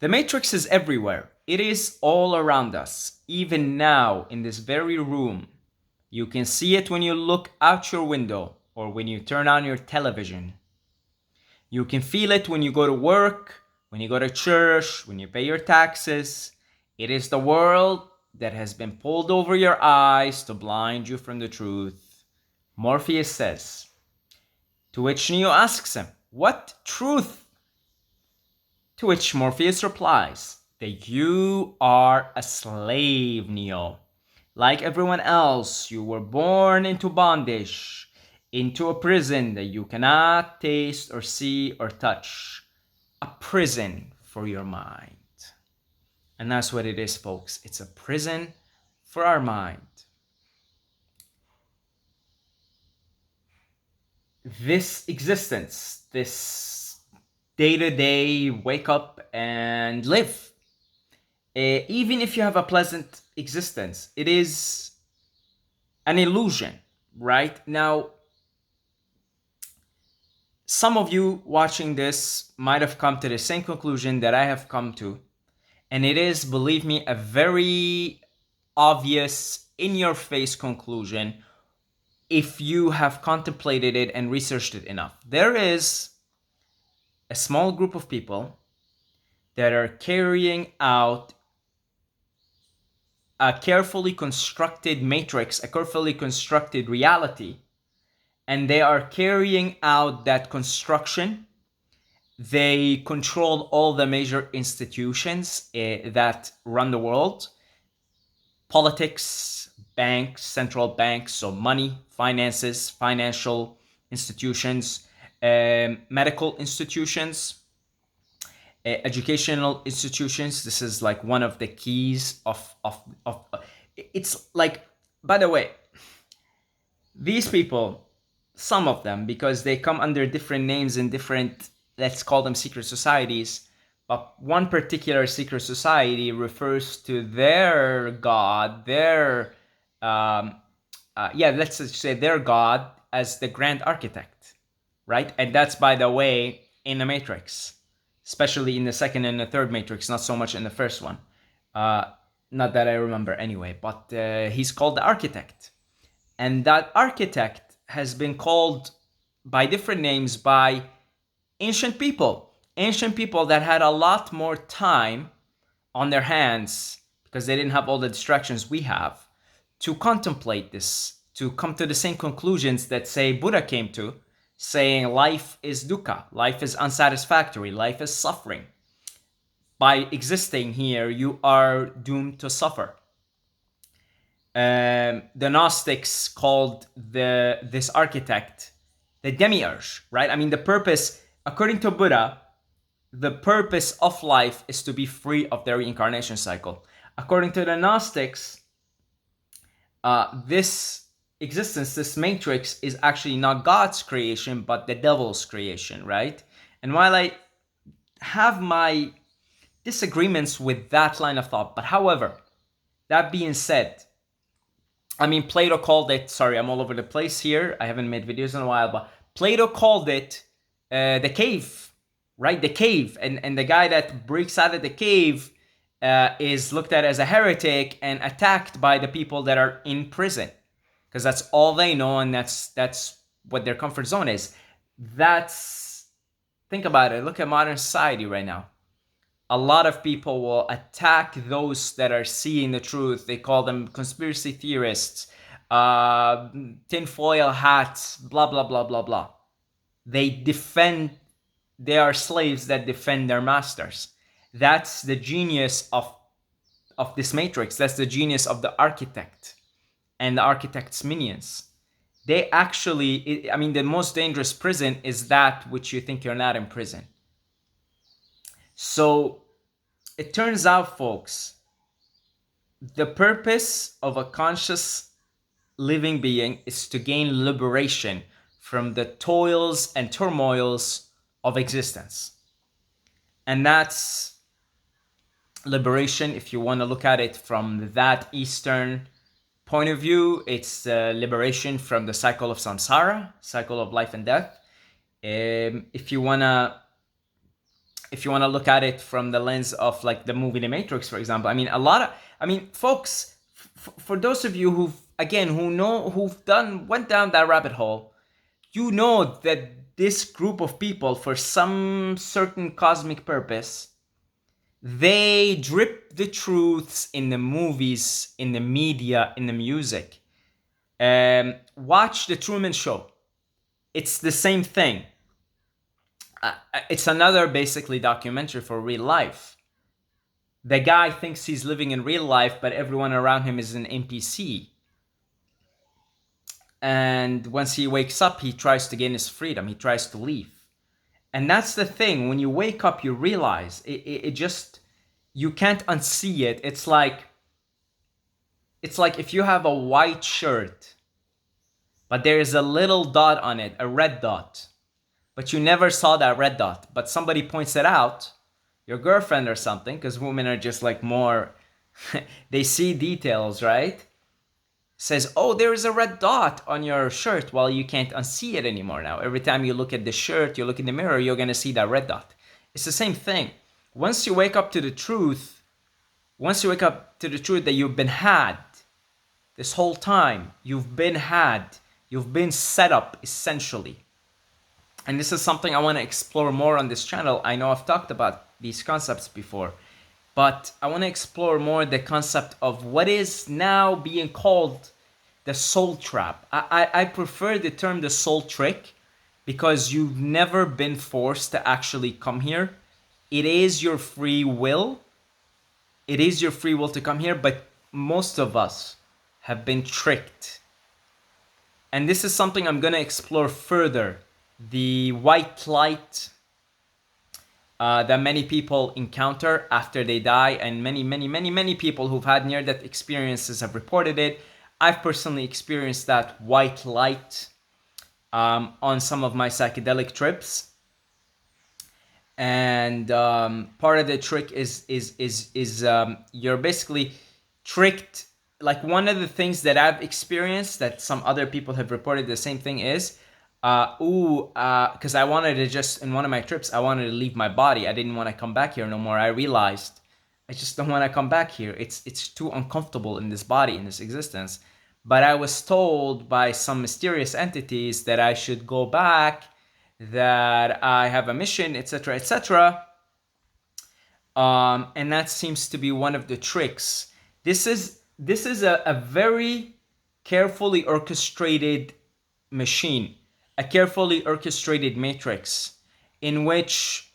The matrix is everywhere. It is all around us. Even now, in this very room, you can see it when you look out your window or when you turn on your television. You can feel it when you go to work, when you go to church, when you pay your taxes. It is the world that has been pulled over your eyes to blind you from the truth. Morpheus says, to which Neo asks him, what truth? To which Morpheus replies, that you are a slave, Neo. Like everyone else, you were born into bondage, into a prison that you cannot taste or see or touch. A prison for your mind. And that's what it is, folks. It's a prison for our mind. This existence, this day-to-day wake up and live. Even if you have a pleasant existence, it is an illusion, right? Now, some of you watching this might have come to the same conclusion that I have come to. And it is, believe me, a very obvious, in-your-face conclusion if you have contemplated it and researched it enough. There is a small group of people that are carrying out a carefully constructed matrix, a carefully constructed reality, and they are carrying out that construction. They control all the major institutions that run the world. Politics, banks, central banks, so money, finances, financial institutions, medical institutions, educational institutions. This is like one of the keys of it's like, by the way, these people, some of them, because they come under different names in different, let's call them secret societies, but one particular secret society refers to their god, let's just say their god as the grand architect, right? And that's, by the way, in the Matrix, especially in the second and the third Matrix, not so much in the first one. Not that I remember anyway, but he's called the architect. And that architect has been called by different names by ancient people that had a lot more time on their hands because they didn't have all the distractions we have to contemplate this, to come to the same conclusions that, say, Buddha came to, saying life is dukkha, life is unsatisfactory, life is suffering. By existing here, you are doomed to suffer. The Gnostics called this architect the demiurge, right? I mean, the purpose, according to Buddha, the purpose of life is to be free of the reincarnation cycle. According to the Gnostics, this existence, this matrix, is actually not God's creation, but the devil's creation, right? And while I have my disagreements with that line of thought, but however, that being said, I mean, Plato called it, sorry, I'm all over the place here. I haven't made videos in a while, but Plato called it the cave, right? The cave. And the guy that breaks out of the cave is looked at as a heretic and attacked by the people that are in prison. Because that's all they know, and that's what their comfort zone is. Think about it. Look at modern society right now. A lot of people will attack those that are seeing the truth. They call them conspiracy theorists, tinfoil hats, blah, blah, blah, blah, blah. They are slaves that defend their masters. That's the genius of this matrix. That's the genius of the architect and the architect's minions. They actually, I mean, the most dangerous prison is that which you think you're not in prison. So it turns out, folks, the purpose of a conscious living being is to gain liberation from the toils and turmoils of existence. And that's liberation, if you want to look at it from that Eastern point of view. It's liberation from the cycle of samsara, cycle of life and death. If you want to if you want to look at it from the lens of like the movie The Matrix, for example. I mean, folks, for those of you who've went down that rabbit hole, you know that this group of people, for some certain cosmic purpose, they drip the truths in the movies, in the media, in the music. Watch The Truman Show. It's the same thing. It's another basically documentary for real life. The guy thinks he's living in real life, but everyone around him is an NPC. And once he wakes up, he tries to gain his freedom. He tries to leave. And that's the thing. When you wake up, you realize it just, you can't unsee it. It's like if you have a white shirt, but there is a little dot on it, a red dot, but you never saw that red dot, but somebody points it out, your girlfriend or something, because women are just like more, they see details, right? Says, oh, there is a red dot on your shirt. Well, you can't unsee it anymore now. Every time you look at the shirt, you look in the mirror, you're going to see that red dot. It's the same thing. Once you wake up to the truth, that you've been had this whole time, you've been set up essentially. And this is something I want to explore more on this channel. I know I've talked about these concepts before, but I want to explore more the concept of what is now being called the soul trap. I prefer the term the soul trick, because you've never been forced to actually come here. It is your free will. It is your free will to come here, but most of us have been tricked. And this is something I'm going to explore further. The white light that many people encounter after they die, and many people who've had near-death experiences have reported it. I've personally experienced that white light on some of my psychedelic trips, and part of the trick is you're basically tricked. Like, one of the things that I've experienced that some other people have reported the same thing is, because I wanted to just, in one of my trips, I wanted to leave my body. I didn't want to come back here no more. I realized I just don't want to come back here. It's too uncomfortable in this body, in this existence. But I was told by some mysterious entities that I should go back, that I have a mission, etc., etc. And that seems to be one of the tricks. This is a very carefully orchestrated machine, a carefully orchestrated matrix, in which,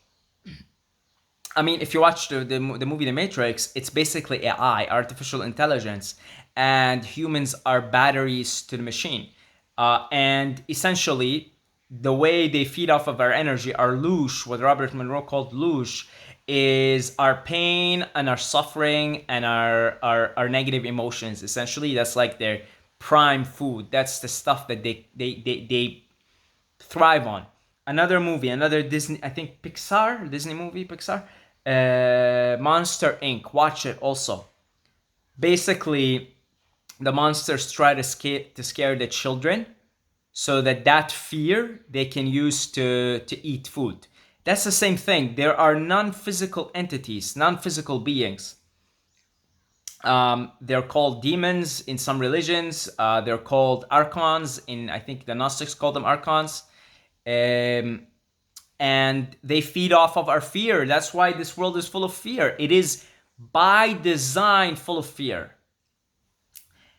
I mean, if you watch the movie The Matrix, it's basically AI, artificial intelligence, and humans are batteries to the machine. And essentially, the way they feed off of our energy, our louche, what Robert Monroe called louche, is our pain and our suffering and our negative emotions. Essentially, that's like their prime food. That's the stuff that they thrive on. Another Disney, I think Disney movie, Pixar, Monster Inc. Watch it also. Basically, the monsters try to scare the children, so that fear they can use to eat food. That's the same thing. There are non-physical entities, non-physical beings. They're called demons in some religions. They're called archons in, I think the Gnostics call them archons. And they feed off of our fear. That's why this world is full of fear. It is by design full of fear.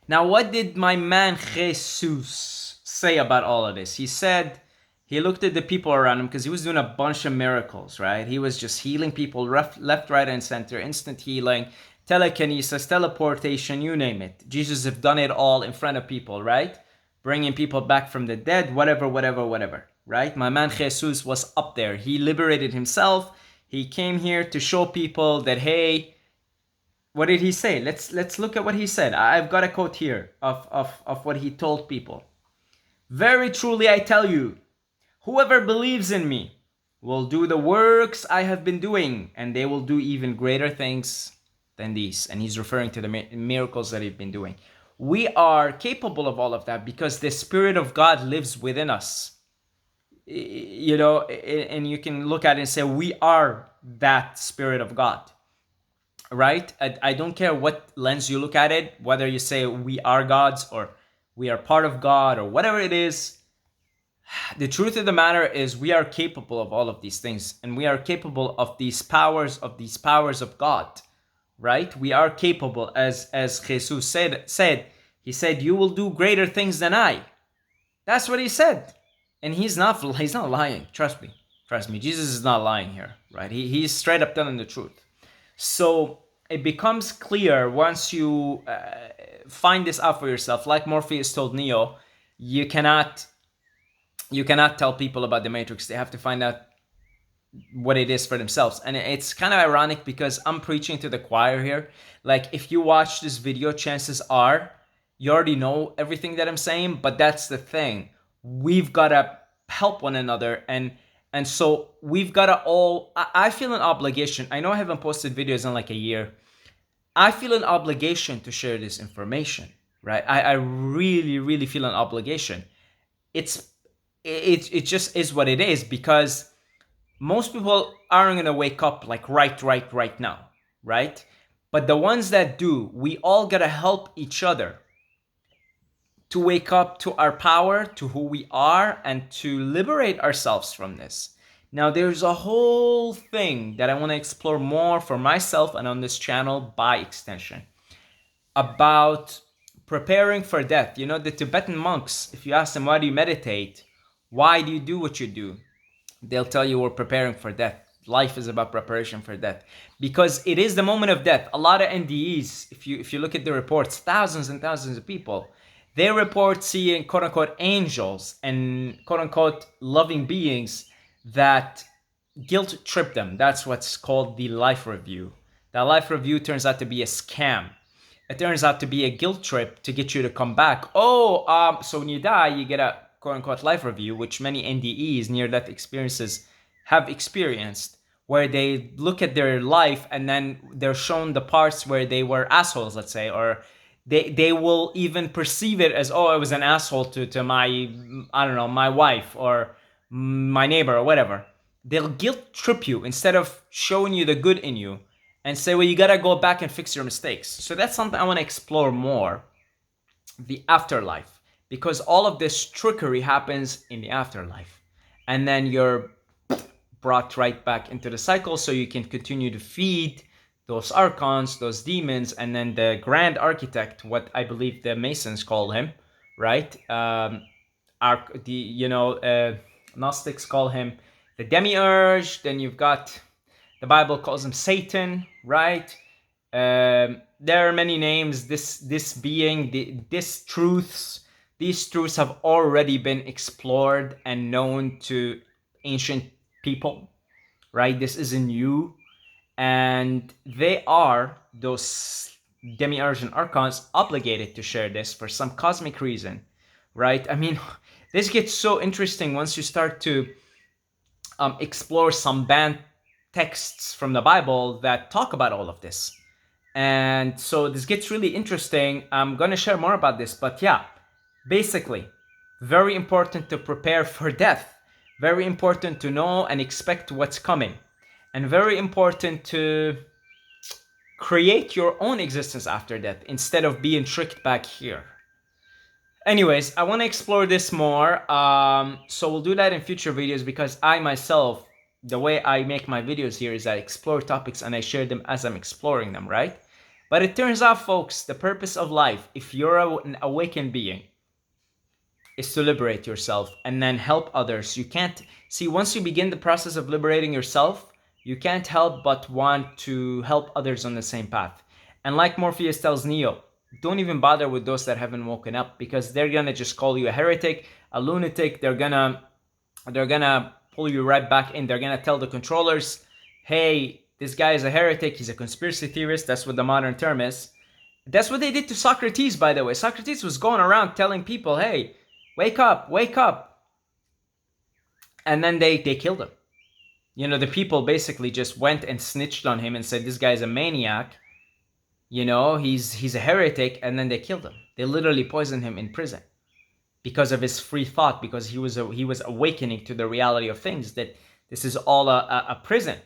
Now, what did my man Jesus say about all of this? He said, he looked at the people around him, because he was doing a bunch of miracles, right? He was just healing people left, right, and center, instant healing, telekinesis, teleportation, you name it. Jesus have done it all in front of people, right? Bringing people back from the dead, whatever, right? My man Jesus was up there. He liberated himself. He came here to show people that, hey, what did he say? Let's look at what he said. I've got a quote here of what he told people. Very truly I tell you, whoever believes in me will do the works I have been doing, and they will do even greater things than these. And he's referring to the miracles that he's been doing. We are capable of all of that because the Spirit of God lives within us. and you can look at it and say, we are that Spirit of God, right? I don't care what lens you look at it, whether you say we are gods or we are part of God or whatever it is. The truth of the matter is we are capable of all of these things, and we are capable of these powers of God, right? We are capable, as Jesus said, he said, you will do greater things than I. That's what he said. And he's not lying. Trust me. Trust me. Jesus is not lying here, right? He's straight up telling the truth. So it becomes clear once you find this out for yourself. Like Morpheus told Neo, you cannot tell people about the Matrix. They have to find out what it is for themselves. And it's kind of ironic because I'm preaching to the choir here. Like, if you watch this video, chances are you already know everything that I'm saying. But that's the thing, we've got to help one another, and so we've got to all, I feel an obligation. I know I haven't posted videos in like a year. I feel an obligation to share this information, right? I really, really feel an obligation. It just is what it is, because most people aren't going to wake up like right now, right? But the ones that do, we all got to help each other to wake up to our power, to who we are, and to liberate ourselves from this. Now, there's a whole thing that I want to explore more for myself and on this channel by extension about preparing for death. You know, the Tibetan monks, if you ask them, why do you meditate? Why do you do what you do? They'll tell you, we're preparing for death. Life is about preparation for death, because it is the moment of death. A lot of NDEs, if you look at the reports, thousands and thousands of people, they report seeing quote unquote angels and quote unquote loving beings that guilt trip them. That's what's called the life review. That life review turns out to be a scam. It turns out to be a guilt trip to get you to come back. So when you die, you get a quote unquote life review, which many NDEs, near death experiences, have experienced, where they look at their life and then they're shown the parts where they were assholes, let's say, or they will even perceive it as, oh, I was an asshole to my, I don't know, my wife or my neighbor or whatever. They'll guilt trip you instead of showing you the good in you and say, well, you gotta go back and fix your mistakes. So that's something I want to explore more, the afterlife, because all of this trickery happens in the afterlife. And then you're brought right back into the cycle so you can continue to feed those archons, those demons, and then the grand architect, what I believe the Masons call him, right? Gnostics call him the demiurge. Then you've got, the Bible calls him Satan, right? There are many names. This being, these truths have already been explored and known to ancient people, right? This isn't new. And they are, those demiurge and archons, obligated to share this for some cosmic reason, right? I mean, this gets so interesting once you start to explore some banned texts from the Bible that talk about all of this. And so this gets really interesting. I'm going to share more about this, but yeah, basically, very important to prepare for death. Very important to know and expect what's coming. And very important to create your own existence after death instead of being tricked back here. Anyways, I want to explore this more. So we'll do that in future videos, because I myself, the way I make my videos here is I explore topics and I share them as I'm exploring them, right? But it turns out, folks, the purpose of life, if you're an awakened being, is to liberate yourself and then help others. You can't see, once you begin the process of liberating yourself, you can't help but want to help others on the same path. And like Morpheus tells Neo, don't even bother with those that haven't woken up, because they're gonna just call you a heretic, a lunatic. They're gonna pull you right back in. They're gonna tell the controllers, hey, this guy is a heretic, he's a conspiracy theorist. That's what the modern term is. That's what they did to Socrates, by the way. Socrates was going around telling people, hey, wake up, wake up. And then they killed him. You know, the people basically just went and snitched on him and said, this guy's a maniac. You know, he's a heretic. And then they killed him. They literally poisoned him in prison. because of his free thought, because he was awakening to the reality of things, that this is all a prison.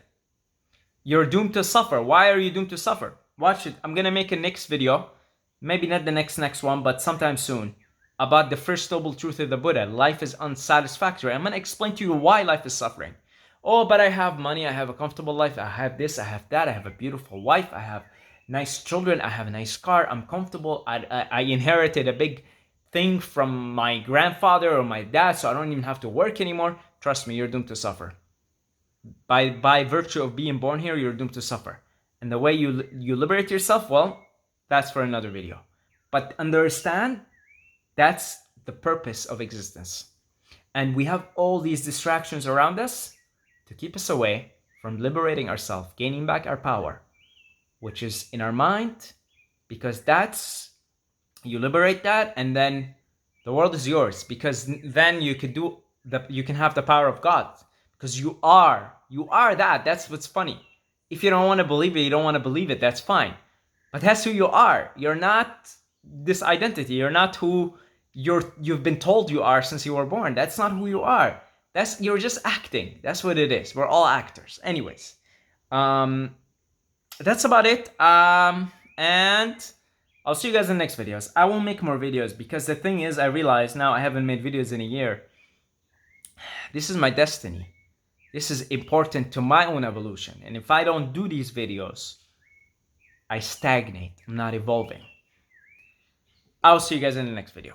You're doomed to suffer. Why are you doomed to suffer? Watch it. I'm gonna make a next video, maybe not the next one, but sometime soon, about the first noble truth of the Buddha. Life is unsatisfactory. I'm gonna explain to you why life is suffering. Oh, but I have money, I have a comfortable life, I have this, I have that, I have a beautiful wife, I have nice children, I have a nice car, I'm comfortable, I inherited a big thing from my grandfather or my dad, so I don't even have to work anymore. Trust me, you're doomed to suffer. By virtue of being born here, you're doomed to suffer. And the way you liberate yourself, well, that's for another video. But understand, that's the purpose of existence. And we have all these distractions around us to keep us away from liberating ourselves, gaining back our power, which is in our mind, because you liberate that, and then the world is yours, because then you can have the power of God, because you are that. That's what's funny. If you don't want to believe it, you don't want to believe it, that's fine. But that's who you are. You're not this identity. You're not who you've been told you are since you were born. That's not who you are. You're just acting. That's what it is. We're all actors. Anyways, that's about it. And I'll see you guys in the next videos. I will make more videos, because the thing is, I realize now I haven't made videos in a year. This is my destiny. This is important to my own evolution. And if I don't do these videos, I stagnate. I'm not evolving. I'll see you guys in the next video.